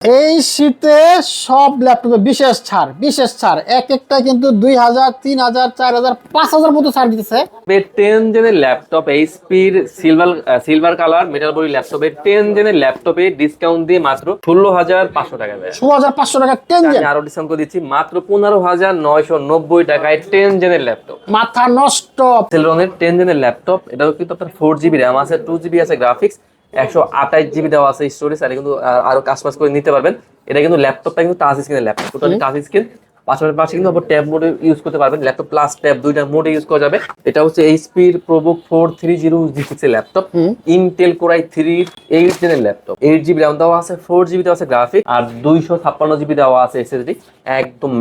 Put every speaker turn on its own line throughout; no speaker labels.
এই শীতে সব ল্যাপটপে বিশেষ ছাড় এক একটা কিন্তু 2000 3000 4000 5000 মতো ছাড় দিতেছে।
10 জেনের ল্যাপটপ এইচপির সিলভার কালার মেটাল বডি ল্যাপটপে 10 জেনের ল্যাপটপে ডিসকাউন্ট দিয়ে মাত্র 16,500 টাকা দেয়।
16500 টাকা 10
আমি
জেন,
আরো ডিসকাউন্ট করে দিচ্ছি মাত্র 15,990 টাকায় 10 জেনের ল্যাপটপ।
মাথা নষ্ট।
সেলরনের 10 জেনের ল্যাপটপ, এটাও কিন্তু আপনার 4 জিবি র্যাম আছে, 2 জিবি আছে গ্রাফিক্স, 128 জিবি দেওয়া আছে স্টোরেজ, আর কিন্তু আরো কাজ করে নিতে পারবেন। এটা কিন্তু ল্যাপটপটা কিন্তু টাচ স্ক্রিনের ল্যাপটপ, টোটালি টাচ স্ক্রিন। পাশাপাশি কিন্তু আপনার ট্যাব মোডে ইউজ করতে পারবেন, ল্যাপটপ প্লাস ট্যাব দুইটা মোডে ইউজ করা যাবে। এটা হচ্ছে এইচপির প্রোবুক 430 এর ল্যাপটপ, ইন্টেল কোর i3 8 জেনের ল্যাপটপ, 8 জিবি র্যাম দেওয়া আছে, 4 জিবি দেওয়া আছে গ্রাফিক্স, আর 256 জিবি দেওয়া আছে এসএসডি। একদম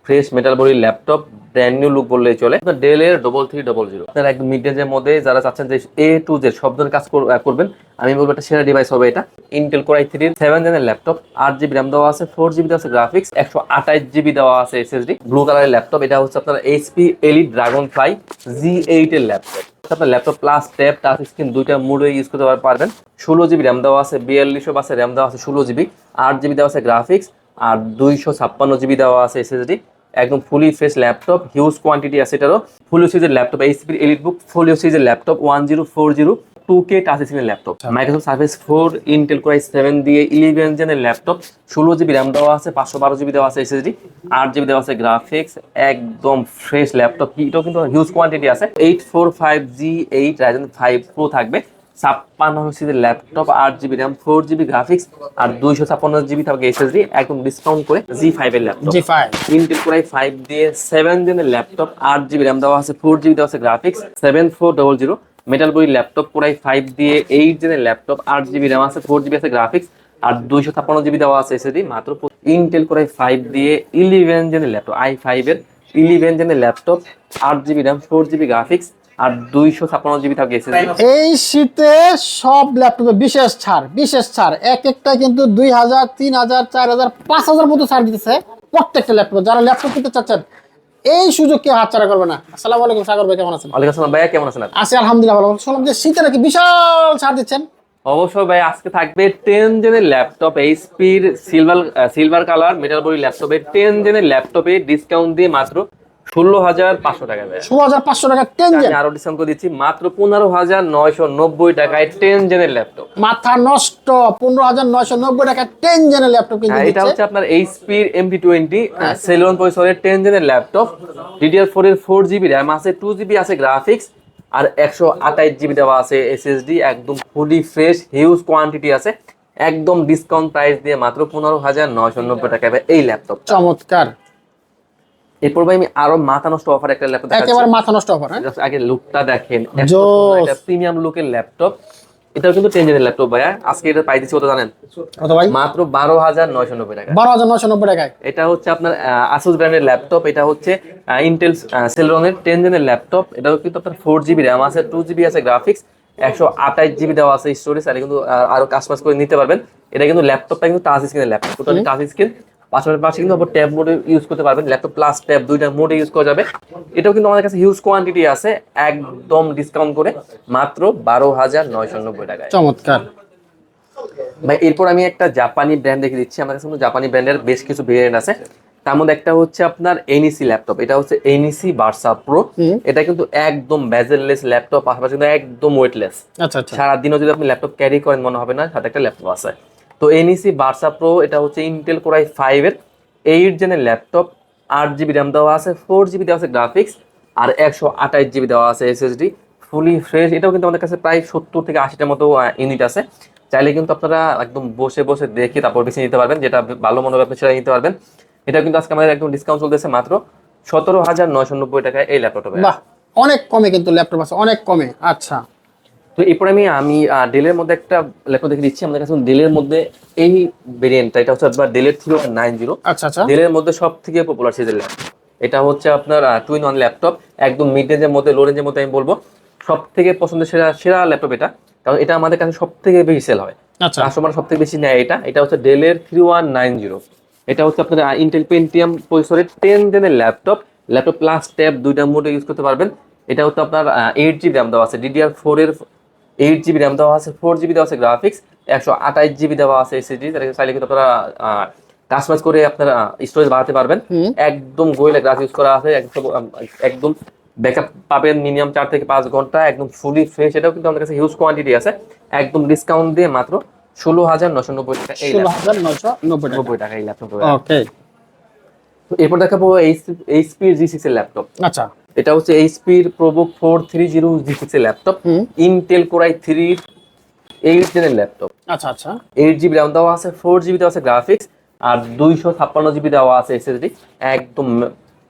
fresh metal body laptop, brand new look বললেই চলে। আপনার ডেল এর 3300 আপনার একদম মিড রেঞ্জের মধ্যে যারা চাচ্ছেন যে A to Z সব ধরনের কাজ করবেন, আমি বলবো একটা সেরা ডিভাইস হবে এটা। ইন্টেল কোর i3 7 জেনের ল্যাপটপ, 8 জিবি র্যাম দেওয়া আছে, 4 জিবি দেওয়া আছে গ্রাফিক্স, 128 জিবি দেওয়া আছে এসএসডি, ব্লু কালারের ল্যাপটপ। এটা হচ্ছে আপনার HP Elite Dragonfly G8 এর ল্যাপটপ। আপনার laptop plus tab touch screen দুইটা মোডে ইউজ করতে পারবেন। 16 জিবি র্যাম দেওয়া আছে, 4200 বাসে র্যাম দেওয়া আছে 16 জিবি, 8 জিবি দেওয়া আছে গ্রাফিক্স, আর 256 জিবি দেওয়া আছে এসএসডি। একদম fully fresh laptop, huge quantity আছে এটারও। ফুলি সিরিজের ল্যাপটপ, এইচপির এলিটবুক ফোলিও সিরিজের ল্যাপটপ, 1040 2K টাচ স্ক্রিনের laptop, Microsoft Surface 4 Intel core i7 দিয়ে 11 জেনের ল্যাপটপ, 16 জিবি র্যাম দেওয়া আছে, 512 জিবি দেওয়া আছে এসএসডি, 8 জিবি দেওয়া আছে গ্রাফিক্স। একদম ফ্রেশ ল্যাপটপ, এটাও কিন্তু হিউজ কোয়ান্টিটি আছে। 845G8 Ryzen 5 Pro থাকবে, 56 সিরিজের laptop, 8 GB RAM, 4 GB graphics, আর 256 জিবি থাকবে এসএসডি, একদম ডিসকাউন্ট করে G5 এর laptop.
G5
Intel core i5 দিয়ে 7 জেনের ল্যাপটপ, 8 জিবি র্যাম দেওয়া আছে, 4 জিবি দেওয়া আছে graphics, 7400 metal body laptop, core i5 দিয়ে 8 জেনের ল্যাপটপ, 8 জিবি র্যাম আছে, 4 জিবি আছে গ্রাফিক্স, আর 256 জিবি দেওয়া আছে এসএসডি মাত্র। ইন্টেল কোর i5 দিয়ে 11 জেনের ল্যাপটপ, i5 এর 11 জেনের laptop, 8 GB RAM, 4 GB graphics, আর 256 জিবি থাকবে এসএসডি।
এই শীতে সব ল্যাপটপে বিশেষ ছাড় এক একটা কিন্তু 2000 3000 4000 5000 মতো ছাড় দিতেছে প্রত্যেকটা ল্যাপটপ। যারা ল্যাপটপ কিনতে চাচ্ছেন এই সুযোগ কেউ হাতছাড়া করবে না। আসসালামু আলাইকুম সাগর ভাই, কেমন আছেন?
ওয়ালাইকুম আসসালাম ভাইয়া, কেমন আছেন?
আছি আলহামদুলিল্লাহ ভালো। শুনলাম যে শীতে নাকি বিশাল ছাড় দিচ্ছেন।
অবশ্যই ভাই, আজকে থাকবে 10 জেনের ল্যাপটপ, এইচপির সিলভার কালার মেটাল বডি ল্যাপটপে 10 জেনের ল্যাপটপে ডিসকাউন্ট দিয়ে মাত্র 16,500 টাকা দেয়।
16500 টাকা 10
আমি
জেন,
আরো ডিসকাউন্ট করে দিচ্ছি মাত্র 15,990 টাকায় 10 জেনের ল্যাপটপ।
মাথা নষ্ট। 15990 টাকা 10 জেনের ল্যাপটপ কিন্তু
এটা
দিচ্ছে।
হচ্ছে আপনার এইচপির MT20 সেলেরন প্রসেসরের 10 জেনের ল্যাপটপ, DDR4 এর 4 জিবি র্যাম আছে, 2 জিবি আছে গ্রাফিক্স, আর 128 জিবি দেওয়া আছে এসএসডি। একদম ফুলি ফ্রেশ, হিউজ কোয়ান্টিটি আছে, একদম ডিসকাউন্ট প্রাইস দিয়ে মাত্র 15,990 টাকা এই ল্যাপটপ।
চমৎকার।
এরপর ভাই আমি আরো মাথা নষ্ট অফার একটা ল্যাপটপ দেখাচ্ছি।
একেবারে মাথা নষ্ট অফার। হ্যাঁ,
Just আগে লুকটা দেখেন,
জোস।
এটা প্রিমিয়াম লুকের ল্যাপটপ। এটাও কিন্তু 10 জেনের ল্যাপটপ ভাইয়া। আজকে এটা প্রাইস দিচ্ছি কত জানেন?
কত ভাই?
মাত্র 12,990 টাকা।
12990 টাকায়।
এটা হচ্ছে আপনার আসুস ব্র্যান্ডের ল্যাপটপ। এটা হচ্ছে ইন্টেল সেলরনের 10 জেনের ল্যাপটপ। এটাও কিন্তু আপনার 4 জিবি র্যাম আছে, 2 জিবি আছে গ্রাফিক্স, 128 জিবি দেওয়া আছে স্টোরেজ, আর কিন্তু আরো কাজ করে নিতে পারবেন। এটা কিন্তু ল্যাপটপটা কিন্তু টাচ স্ক্রিনের ল্যাপটপ, টোটালি টাচ স্ক্রিন। পাশাপাশি কিন্তু আপনার ট্যাব মোডে ইউজ করতে পারবেন, ল্যাপটপ প্লাস ট্যাব দুইটা মোডে ইউজ করা যাবে। এটাও কিন্তু আমাদের কাছে হিউজ কোয়ান্টিটি আছে, একদম ডিসকাউন্ট করে মাত্র 12,990 টাকায়।
চমৎকার
ভাই এরপর আমি একটা জাপানি ব্র্যান্ড দেখে দিচ্ছি। আমার কাছে জাপানি ব্র্যান্ডের বেশ কিছু ভেরিয়েন্ট আছে। তার মধ্যে একটা হচ্ছে আপনার এনইসি ল্যাপটপ। এটা হচ্ছে এনইসি ভার্সা প্রো। এটা কিন্তু একদম বেজেললেস ল্যাপটপ, পাশাপাশি কিন্তু একদম ওয়েটলেস।
আচ্ছা আচ্ছা।
সারাদিনও যদি আপনি ল্যাপটপ ক্যারি করেন মনে হবে না সাথে একটা ল্যাপটপ আছে। তো এনইসি ভার্সা প্রো, এটা হচ্ছে ইন্টেল কোর i5 এর 8 জেনের ল্যাপটপ, 8 জিবি র্যাম দেওয়া আছে, 4 জিবি দেওয়া আছে গ্রাফিক্স, আর 128 জিবি দেওয়া আছে এসএসডি, ফুলি ফ্রেশ। এটাও কিন্তু আমাদের কাছে প্রায় 70 থেকে 80টার মতো ইউনিট আছে। চাইলে কিন্তু আপনারা একদম বসে বসে দেখে তারপর বেছে নিতে পারবেন, যেটা ভালো মনে হবে আপনি সেটা নিতে পারবেন। এটা কিন্তু আজকে আমাদের একদম ডিসকাউন্ট চলতেছে মাত্র 17,990 টাকায় এই ল্যাপটপটা।
বাহ, অনেক কমে কিন্তু ল্যাপটপ আছে, অনেক কমে। আচ্ছা,
তো এরপরে আমি ডেলের মধ্যে একটা ল্যাপটপ দেখে দিচ্ছি। আমাদের কাছে ডেলের মধ্যে এই ভেরিয়েন্টটা, এটা হচ্ছে আপনার ডেলের 3090।
আচ্ছা আচ্ছা।
ডেলের মধ্যে সব থেকে পপুলার সিরিজের ল্যাপটপ। এটা হচ্ছে আপনার টু ইন ওয়ান ল্যাপটপ, একদম মিড রেঞ্জের মধ্যে, লো রেঞ্জের মধ্যে আমি বলবো সব থেকে পছন্দের সেরা সেরা ল্যাপটপ এটা। কারণ এটা আমাদের কাছে সব থেকে বেশি সেল হয়,
আচ্ছা,
কাস্টমার সব থেকে বেশি নেয় এটা। এটা হচ্ছে ডেলের 3190। এটা হচ্ছে আপনার ইন্টেল পেন্টিয়াম প্রসেসরের 10 জেনের ল্যাপটপ, ল্যাপটপ প্লাস ট্যাব দুইটা মোডে ইউজ করতে পারবেন। এটা হচ্ছে আপনার 8 জিবি র্যাম দেওয়া আছে, DDR4 এর 8 জিবি র্যাম দেওয়া আছে, 4 জিবি দেওয়া আছে গ্রাফিক্স, 128 জিবি দেওয়া আছে এসএসডি, চাইলে কিন্তু আপনারা কাস্টমাইজ করে আপনারা স্টোরেজ বাড়াতে পারবেন। একদম গোয়েলা গ্লাস ইউজ করা আছে, একদম ব্যাকআপ পাবেন মিনিমাম 4 থেকে 5 ঘন্টা, একদম ফুলি ফ্রেশ। এটাও কিন্তু আমাদের কাছে হিউজ কোয়ান্টিটি আছে, একদম ডিসকাউন্ট দিয়ে মাত্র 16,990 টাকা। এই
16,990
টাকা এই ল্যাপটপ।
ওকে।
এরপর দেখাবো এইচপি G6 এর ল্যাপটপ।
আচ্ছা,
এটা হচ্ছে এইচপি ProBook 430 G6 এর ল্যাপটপ, ইন্টেল Core i3 8 জেনের ল্যাপটপ।
আচ্ছা আচ্ছা,
8 জিবি র্যাম দেওয়া আছে, 4 জিবি দেওয়া আছে গ্রাফিক্স, আর 256 জিবি দেওয়া আছে এসএসডি। একদম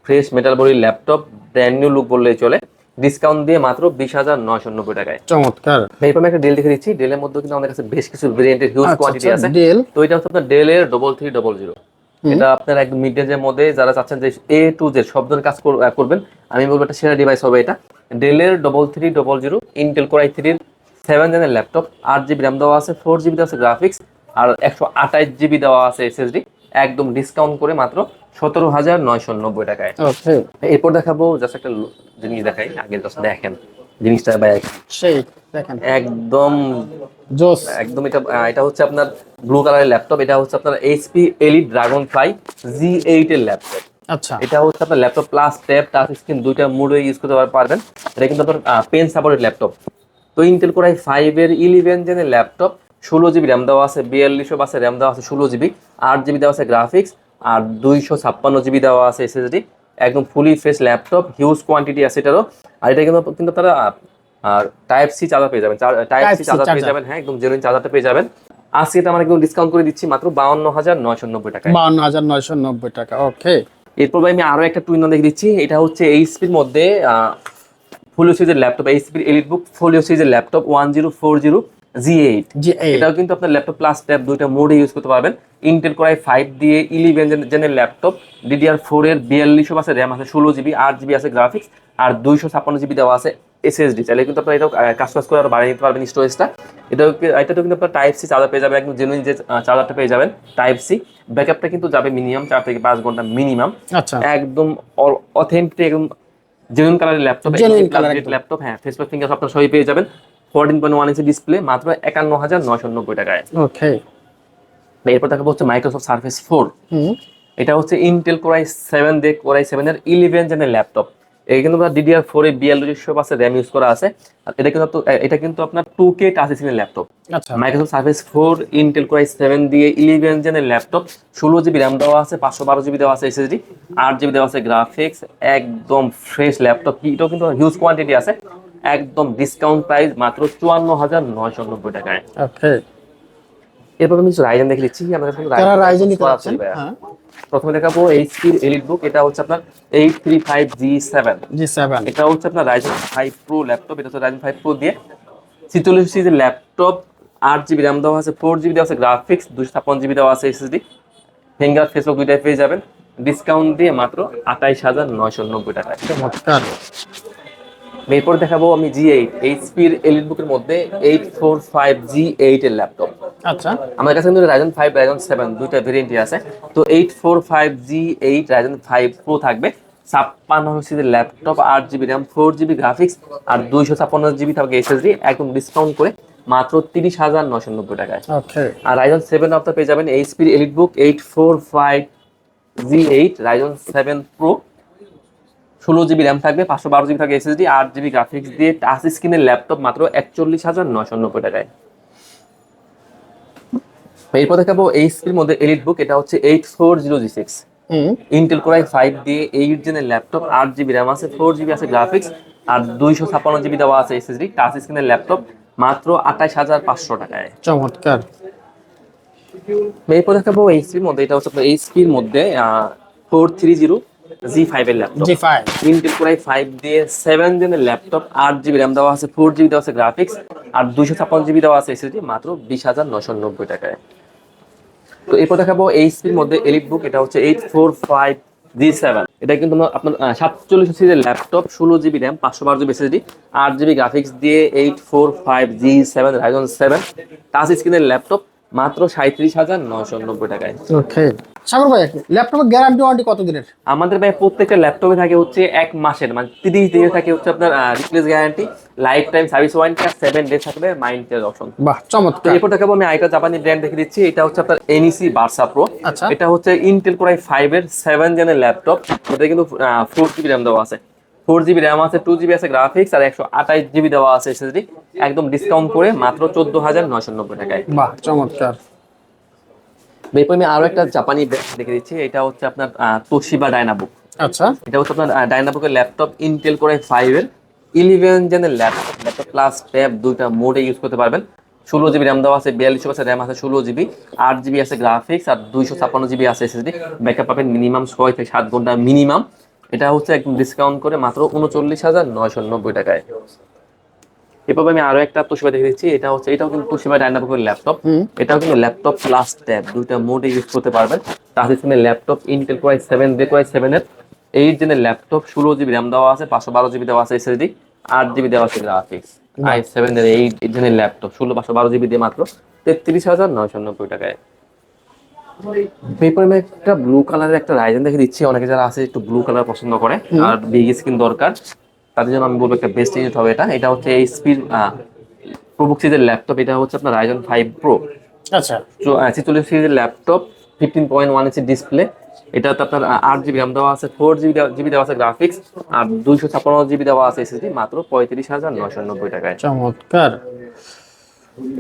ফ্রেশ মেটাল বডির ল্যাপটপ, ব্র্যান্ড নিউ লুক বললেই চলে। ডিসকাউন্ট দিয়ে মাত্র 20,990 টাকায়।
চমৎকার।
এরপর আমি একটা ডেল দেখে দিচ্ছি। ডেলের মধ্যে কিন্তু আমাদের কাছে বেশ কিছু ভেরিয়েন্টের হিউজ কোয়ান্টিটি আছে।
ডেল,
তো এটা হচ্ছে আপনার ডেলের 3300। এটা আপনার একদম মিড রেঞ্জের মধ্যে যারা চাচ্ছেন যে A to Z সব ধরনের কাজ করবেন, আমি বলবো একটা সেরা ডিভাইস হবে এটা। ডেলের 3300 ইন্টেল Core i3 7 জেনের ল্যাপটপ, 8 জিবি র্যাম দেওয়া আছে, 4 জিবি দেওয়া আছে গ্রাফিক্স, আর 128 জিবি দেওয়া আছে এসএসডি। একদম ডিসকাউন্ট করে মাত্র 17,990 টাকায়।
ওকে।
এরপর দেখাবো জাস্ট একটা জিনিস দেখাই, আগে জাস্ট দেখেন জিনিসটা ভাই,
সেই দেখেন
একদম
জোস।
একদম এটা হচ্ছে আপনার ব্লু কালারের ল্যাপটপ। এটা হচ্ছে আপনার এইচপি এলিট ড্রাগনফ্লাই G8 এর ল্যাপটপ।
আচ্ছা,
এটা হচ্ছে আপনার laptop plus tab touch screen দুইটা মোডে ইউজ করতে পারবেন। এটা কিন্তু আপনার পেন সাপোর্টেড ল্যাপটপ। তো ইন্টেল Core i5 এর 11 জেনের ল্যাপটপ, 16 জিবি র্যাম দেওয়া আছে, 4200 বাসে র্যাম দেওয়া আছে 16 জিবি, 8 জিবি দেওয়া আছে গ্রাফিক্স, আর 256 জিবি দেওয়া আছে এসএসডি। একদম fully fresh laptop, huge quantity আছে এটারও। আর এটা কিন্তু তারা আর টাইপ সি চার্জার পেয়ে যাবেন, টাইপ সি চার্জার পেয়ে যাবেন। হ্যাঁ, একদম জেনুইন চার্জারটা পেয়ে যাবেন। আজকে এটা আমরা একদম ডিসকাউন্ট করে দিচ্ছি মাত্র 52,990 টাকায়।
52,990 টাকা। ওকে।
এরপর ভাই আমি আরো একটা টুইন দেখে দিচ্ছি। এটা হচ্ছে এইচপির মধ্যে ফোলিও সিরিজের ল্যাপটপ, এইচপির এলিটবুক ফোলিও সিরিজের ল্যাপটপ 1040 G8। এটাও কিন্তু আপনার ল্যাপটপ প্লাস ট্যাব দুইটা মোডে ইউজ করতে পারবেন। ইন্টেল Core i5 দিয়ে 11 জেনের ল্যাপটপ, DDR4 এর 4200 বাসে র্যাম আছে, 16 জিবি, 8 জিবি আছে গ্রাফিক্স, আর 256 জিবি দেওয়া আছে এসএসডি। চাইলে কিন্তু আপনারা এটাও কাজ করে আরো বাড়িয়ে নিতে পারবেন স্টোরেজটা। এটাও কিন্তু আপনার টাইপ সি চার্জার পেয়ে যাবেন, একদম জেনুইন যে চার্জারটা পেয়ে যাবেন টাইপ সি। ব্যাকআপটা কিন্তু যাবে মিনিমাম 4 থেকে 5 ঘন্টা মিনিমাম।
আচ্ছা,
একদম অথেন্টিক, একদম জেনুইন কালারের ল্যাপটপ, ল্যাপটপ। হ্যাঁ, ফেসবুক ফিঙ্গার আপনারা সবই পেয়ে যাবেন। 14.1 ইঞ্চি ডিসপ্লে, মাত্র 51,990 টাকায়।
ওকে।
এরপর দেখাবো হচ্ছে মাইক্রোসফট সার্ফেস 4। এটা হচ্ছে ইন্টেল Core i7 দিয়ে Core i7 এর 11 জেনের ল্যাপটপ। এটা কিন্তু DDR4 এ 4200 বাসে র্যাম ইউজ করা আছে। আর এটা কিন্তু আপনার 2K টাচ স্ক্রিনের ল্যাপটপ।
আচ্ছা,
Microsoft Surface 4 Intel Core i7 দিয়ে 11 জেনের ল্যাপটপ, 16 জিবি র্যাম দেওয়া আছে, 512 জিবি দেওয়া আছে এসএসডি, 8 জিবি দেওয়া আছে গ্রাফিক্স। একদম ফ্রেশ ল্যাপটপ, এটাও কিন্তু হিউজ কোয়ান্টিটি আছে। একদম ডিসকাউন্ট প্রাইস মাত্র 54,990 টাকায়।
ওকে।
এরপর আমি কিছু রাইজেন দেখে দিচ্ছি। আমাদের
রাইজেন নিতে পারছেন। হ্যাঁ,
প্রথমে দেখাবো এইচপি এলিটবুক। এটা হচ্ছে আপনার 835 G7। এটা হচ্ছে আপনার Ryzen 5 Pro ল্যাপটপ। এটা হচ্ছে Ryzen 5 Pro দিয়ে 46 সিরিজের ল্যাপটপ, 8 জিবি র্যাম দেওয়া আছে, 4 জিবি দেওয়া আছে গ্রাফিক্স, 256 জিবি দেওয়া আছে এসএসডি। ফিঙ্গার ফেসবুক দুইটাই পেয়ে যাবেন, ডিসকাউন্ট দিয়ে মাত্র 28,990 টাকায়।
চমৎকার।
এরপর দেখাবো আমি G8 এইচপির এলিটবুকের মধ্যে 845 G8 এর ল্যাপটপ।
আচ্ছা,
আমার কাছে কিন্তু Ryzen 5 Ryzen 7 দুইটা ভেরিয়েন্টই আছে। তো 845 G8 Ryzen 5 Pro থাকবে, 56 সিরিজের laptop, 8 GB RAM, 4 GB graphics, আর 256 জিবি থাকবে এসএসডি। একদম ডিসকাউন্ট করে মাত্র 30,990 টাকায়।
ওকে।
আর Ryzen 7 আপনারা পেয়ে যাবেন এইচপির EliteBook 845 G8 Ryzen 7 Pro, 16 GB RAM থাকবে, 512 জিবি থাকবে এসএসডি, 8 জিবি গ্রাফিক্স দিয়ে টাচ স্ক্রিনের ল্যাপটপ, মাত্র 41,990 টাকায়। এরপর দেখাবো এইচপির মধ্যে এলিটবুক। এটা হচ্ছে 840 G6 ইন্টেল Core i5 দিয়ে 8 জেনের ল্যাপটপ, 8 জিবি র্যাম আছে, 4 জিবি আছে গ্রাফিক্স, আর 256 জিবি দেওয়া আছে এসএসডি। টাচ স্ক্রিনের ল্যাপটপ, মাত্র 28,500 টাকায়।
চমৎকার।
এরপর দেখাবো এইচপির মধ্যে। এটা হচ্ছে আপনার এইচপির মধ্যে 430 G5 এর laptop.
G5
Intel Core i5 দিয়ে 7 জেনের ল্যাপটপ, 8 জিবি র্যাম দেওয়া আছে, 4 জিবি দেওয়া আছে গ্রাফিক্স, আর 256 জিবি দেওয়া আছে এসএসডি, মাত্র 20,990 টাকায়। তো এরপর দেখাবো এইচপির মধ্যে এলিটবুক। এটা হচ্ছে 845 G7। এটা কিন্তু আপনার 47 সিরিজের laptop, 16 GB RAM, 512 GB SSD, 8 GB graphics দিয়ে 845 G7 Ryzen 7 টাচ স্ক্রিনের ল্যাপটপ, মাত্র 37,990 টাকায়।
ওকে সাগর ভাই, ল্যাপটপের গ্যারান্টি ওয়ারেন্টি কত দিনের?
আমাদের ভাই প্রত্যেকটা ল্যাপটপে থাকে হচ্ছে 1 মাসের, মানে 30 দিনে থাকে হচ্ছে আপনার replace guarantee, life time service warranty, আর 7 ডে থাকবে মাইন্ডের অপশন।
বাহ
তো
চমৎকার।
এরপর দেখাবো আমি আরেকটা জাপানি ব্র্যান্ড দেখে দিচ্ছি, এটা হচ্ছে আপনার এনইসি বার্সা প্রো।
আচ্ছা।
এটা হচ্ছে ইন্টেল কোর i5 এর 7 জেনের ল্যাপটপ। এটা কিন্তু 4 জিবি র্যাম দেওয়া আছে, 4 জিবি র্যাম আছে, 2 জিবি আছে গ্রাফিক্স, আর 128 জিবি দেওয়া আছে এসএসডি। একদম ডিসকাউন্ট করে মাত্র 14,990 টাকায়।
বাহ চমৎকার।
এরপর আমি আরো একটা জাপানি ব্র্যান্ড দেখে দিচ্ছি, এটা হচ্ছে আপনার তোশিবা ডায়নাবুক।
আচ্ছা।
এটা হচ্ছে আপনার ডায়নাবুকের ল্যাপটপ, ইন্টেল কোর i5 এর 11 জেনের ল্যাপটপ প্লাস ট্যাব দুইটা মোডে ইউজ করতে পারবেন। 16 জিবি র্যাম দেওয়া আছে, 42 আছে র্যাম আছে, 16 জিবি, 8 জিবি আছে গ্রাফিক্স, আর 256 জিবি আছে এসএসডি। ব্যাকআপ পাবেন মিনিমাম 6 থেকে 7 ঘন্টা মিনিমাম। এটা হচ্ছে একদম ডিসকাউন্ট করে মাত্র 39,990 টাকায়। এরপর আমি আরো একটা তোশিবা দেখে দিচ্ছি, এটাও কিন্তু তোশিবা ডায়নাবুকের ল্যাপটপ। এটাও কিন্তু ল্যাপটপ প্লাস ট্যাব দুইটা মোডে ইউজ করতে পারবেন। তার সাথে laptop Intel core i7 core i7 এর 8 জেনের ল্যাপটপ, 16 জিবি র্যাম দেওয়া আছে, 512 জিবি দেওয়া আছে এসএসডি, 8 জিবি দেওয়া আছে গ্রাফিক্স। i7 এর 8 জেনের ল্যাপটপ 512 জিবি দিয়ে মাত্র 33,990 টাকায়। এরপর আমি একটা ব্লু কালারের একটা রাইজেন দেখে দিচ্ছি, অনেকে যারা আছে একটু ব্লু কালার পছন্দ করে আর বিগ স্ক্রিন দরকার, তাদের জন্য আমি বলবো একটা বেস্ট ইউনিট হবে এটা। এটা হচ্ছে এইচপির প্রবুক সিরিজের ল্যাপটপ। এটা হচ্ছে আপনার রাইজেন 5 প্রো।
আচ্ছা।
46 সিরিজের ল্যাপটপ, 15.1 ইঞ্চি ডিসপ্লে। এটাতে আপনার 8 জিবি র্যাম দেওয়া আছে, 4 জিবি দেওয়া আছে গ্রাফিক্স, আর 256 জিবি দেওয়া আছে এসএসডি, মাত্র 35,990 টাকায়।
চমৎকার।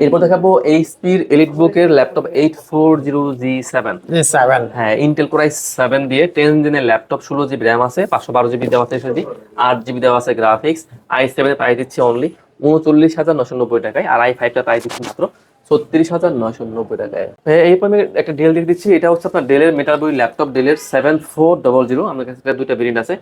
এরপর দেখাবো এইচপির এলিটবুকের ল্যাপটপ 840G7।
সেভেন।
হ্যাঁ, ইন্টেল কোর i7 দিয়ে 10 জেনের ল্যাপটপ, 16 জিবি র্যাম আছে, 512 জিবি দেওয়া আছে এসএসডি, 8 জিবি দেওয়া আছে গ্রাফিক্স। i7 এর প্রাইস দিচ্ছি অনলি 39,990 টাকায়, আর i5 টা প্রাইস দিচ্ছি মাত্র 36,990 টাকায়। এরপর আমি একটা ডেল দিয়ে দিচ্ছি, এটা হচ্ছে আপনার ডেলের মেটাল বই ল্যাপটপ, ডেলের 7400। আমাদের কাছে দুইটা ভেরিয়েন্ট আছে,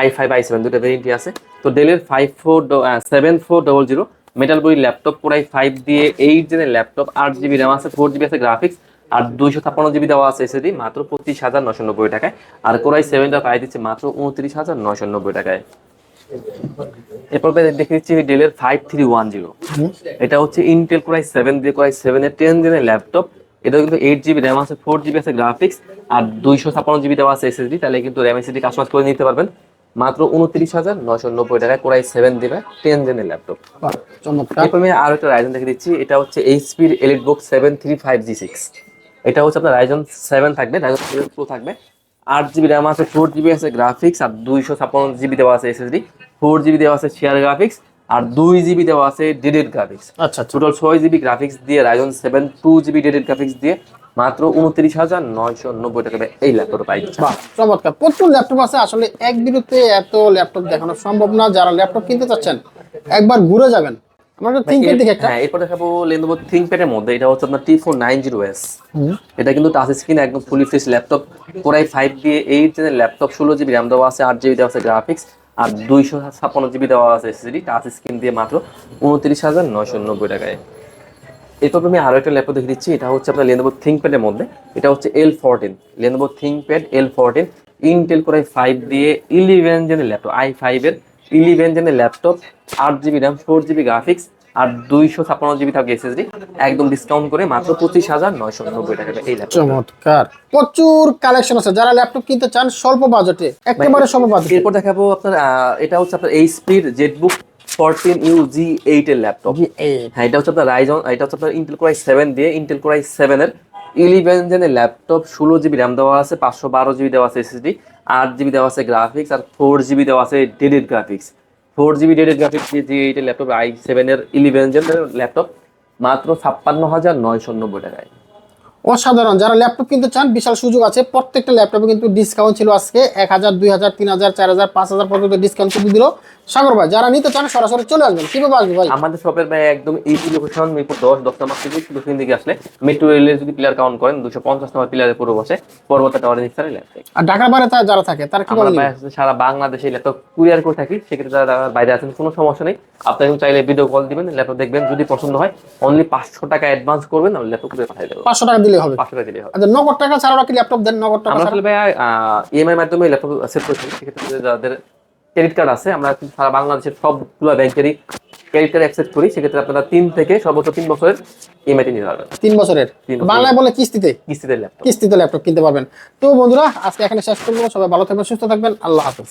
i5 i7 দুইটা ভেরিয়েন্টই আছে। তো ডেলের 7400 মেটাল বই ল্যাপটপ কোর i5 দিয়ে 8 জেনের ল্যাপটপ, 8 জিবি র্যাম আছে, 4 জিবি আছে গ্রাফিক্স, আর 256 জিবি দেওয়া আছে এসএসডি, মাত্র 25,990 টাকায়। আর কোর i7 টা প্রাইস দিচ্ছে মাত্র 29,990 টাকায়। এরপর দেখে দিচ্ছি ডেলের 5310। এটা হচ্ছে ইন্টেল কোর i7 দিয়ে কোর i7 এর 10 জেনের ল্যাপটপ। এটা কিন্তু 8 জিবি র্যাম আছে, 4 জিবি আছে গ্রাফিক্স, আর 256 জিবি দেওয়া আছে এসএসডি। তাহলে কিন্তু র্যাম এসএসডি কাস্টমাইজ করে নিতে পারবেন মাত্র 29,990 টাকায়, কোর i7 দিবে 10 জেনের ল্যাপটপ।
চমৎকার।
এরপর আমি আরো একটা রাইজন দেখে দিচ্ছি, এটা হচ্ছে এইচপির এলিটবুক 735G6। এটা হচ্ছে আপনার রাইজন 7 থাকবে, রাইজন 7 প্রো থাকবে, 8 জিবি র্যাম আছে, 4 জিবি আছে গ্রাফিক্স, আর 256 জিবি দেওয়া আছে এসএসডি, 4 জিবি দেওয়া আছে শেয়ার গ্রাফিক্স, আর 2 জিবি দেওয়া আছে ডেডিকেটেড গ্রাফিক্স।
আচ্ছা আচ্ছা।
টোটাল 6 জিবি গ্রাফিক্স দিয়ে রাইজন 7 2 জিবি ডেডিকেটেড গ্রাফিক্স দিয়ে মাত্র 29,990 টাকা এই ল্যাপটপটা পাই যাচ্ছে।
বাহ চমৎকার। প্রচুর ল্যাপটপ আছে, আসলে এক বিরুতে এত ল্যাপটপ দেখানো সম্ভব না। যারা ল্যাপটপ কিনতে চাচ্ছেন একবার ঘুরে যাবেন। আমরা থিংকপ্যাড দেখে একটা।
হ্যাঁ, এরপর দেখাবো Lenovo ThinkPad এর মধ্যে, এটা হচ্ছে আপনার T490S। এটা কিন্তু টাচ স্ক্রিন, একদম fully fresh laptop, core i5 দিয়ে 8 জেনের ল্যাপটপ, 16 জিবি র্যাম দেওয়া আছে, 8 জিবি দেওয়া আছে গ্রাফিক্স, আর 256 জিবি দেওয়া আছে এসএসডি। টাচ স্ক্রিন দিয়ে মাত্র 29,990 টাকায়। এরপর আমি আরো একটা ল্যাপটপ দেখে দিচ্ছি, এটা হচ্ছে আপনার Lenovo ThinkPad এর মধ্যে। এটা হচ্ছে L14, Lenovo ThinkPad L14, Intel core i5 দিয়ে 11 জেনের ল্যাপটপ, i5 এর 11 জেনের laptop, 8 GB RAM, 4 GB graphics, আর 256 জিবি থাকবে এসএসডি। একদম ডিসকাউন্ট করে মাত্র 25,990 টাকা এই ল্যাপটপ।
চমৎকার। প্রচুর কালেকশন আছে, যারা ল্যাপটপ কিনতে চান স্বল্প বাজেটে, একেবারে স্বল্প বাজেটে।
এরপর দেখাবো আপনার এটা হচ্ছে আপনার এইচপির জেটবুক 14U G8 এর ল্যাপটপ। হ্যাঁ, এটা হচ্ছে আপনার রাইজন, এটা হচ্ছে আপনার ইন্টেল কোর i7 দিয়ে ইন্টেল কোর i7 এর 11 জেনের ল্যাপটপ, 16 জিবি র্যাম দেওয়া আছে, 512 জিবি দেওয়া আছে এসএসডি, 8 জিবি দেওয়া আছে গ্রাফিক্স, আর 4 জিবি দেওয়া আছে dedicated graphics. 4 GB dedicated graphics দিয়ে G8 এর ল্যাপটপ, i7 এর 11 জেনের ল্যাপটপ, মাত্র 56,990 টাকায়।
অসাধারণ। যারা ল্যাপটপ কিনতে চান বিশাল সুযোগ আছে। প্রত্যেকটা ল্যাপটপে কিন্তু ডিসকাউন্ট ছিল আজকে 1,000, 2,000, 3,000, 4,000, 5,000 পর্যন্ত ডিসকাউন্ট কিন্তু দিল সাগর ভাই। যারা নিতে চান সরাসরি চলে আসবেন। কিভাবে আসবে ভাই?
আমাদের শপের ভাই একদম ইজি লোকেশন, মিরপুর 10 নাম্বার থেকে শুধু দিকে আসলে মেট্রো রেলের যদি পিলার কাউন্ট করেন 250 নম্বর পিলারের পুরো বসে পর্বত টাওয়ারের নিচে ল্যাপটপ।
আর ঢাকার বাইরে যারা থাকে তারা কিভাবে
আমরা
নেবে?
ভাই আসলে সারা বাংলাদেশে ল্যাপটপ কুরিয়ার করে থাকি, সেক্ষেত্রে যারা ঢাকার বাইরে আছেন কোনো সমস্যা নেই, আপনারা চাইলে ভিডিও কল দিবেন, ল্যাপটপ দেখবেন, যদি পছন্দ হয় অনলি 500 টাকা অ্যাডভান্স করবেন, আমি ল্যাপটপ করে পাঠিয়ে দেবো।
500 টাকা দিলে হবে?
500 টাকা দিলে হবে।
আচ্ছা, নগদ টাকা ছাড়া কি ল্যাপটপ দেন? নগদ টাকা
আমরা
ছাড়া?
আসলে ভাই ইএমআই মাধ্যমে ল্যাপটপ সেট করে থাকি, সেক্ষেত্রে যাদের ক্রেডিট কার্ড আছে, আমরা সারা বাংলাদেশের সবগুলো ব্যাংকেরই ক্রেডিট কার্ড অ্যাকসেপ্ট করি। সেক্ষেত্রে আপনারা 3 থেকে সর্বোচ্চ 3 বছরের ইএমআই নিতে পারবেন।
3 বছরের,
3 বছরের।
বাংলায় বলে কিস্তিতে,
কিস্তিতে ল্যাপটপ।
কিস্তিতে ল্যাপটপ কিনতে পারবেন। তো বন্ধুরা আজকে এখানে শেষ করবো, সবাই ভালো থাকবেন, সুস্থ থাকবেন, আল্লাহ হাফেজ।